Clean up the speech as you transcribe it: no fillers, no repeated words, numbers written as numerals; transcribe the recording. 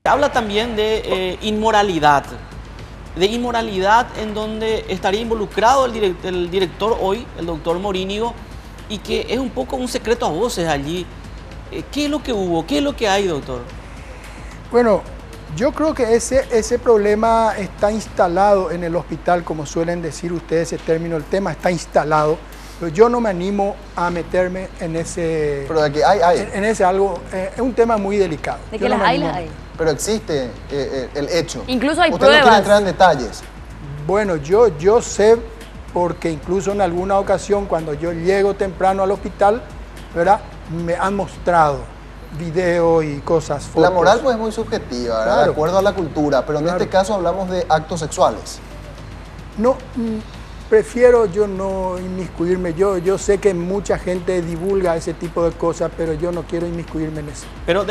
Habla también de inmoralidad en donde estaría involucrado el director hoy, el doctor Morínigo, y que es un poco un secreto a voces allí. ¿Qué es lo que hubo? ¿Qué es lo que hay, doctor? Bueno, yo creo que ese problema está instalado en el hospital, como suelen decir ustedes ese término, el tema está instalado, pero yo no me animo a meterme en ese... Pero de que hay. En ese algo, es un tema muy delicado. De Yo que no las me hay, animo. las hay. Pero existe el hecho. Incluso hay Usted no quiere pruebas. entrar en detalles. Bueno, yo sé, porque incluso en alguna ocasión cuando yo llego temprano al hospital, ¿verdad?, me han mostrado videos y cosas, fotos. La moral pues es muy subjetiva, ¿verdad? Claro. De acuerdo a la cultura, pero en Claro. este caso hablamos de actos sexuales. No, prefiero yo no inmiscuirme. Yo sé que mucha gente divulga ese tipo de cosas, pero yo no quiero inmiscuirme en eso. Pero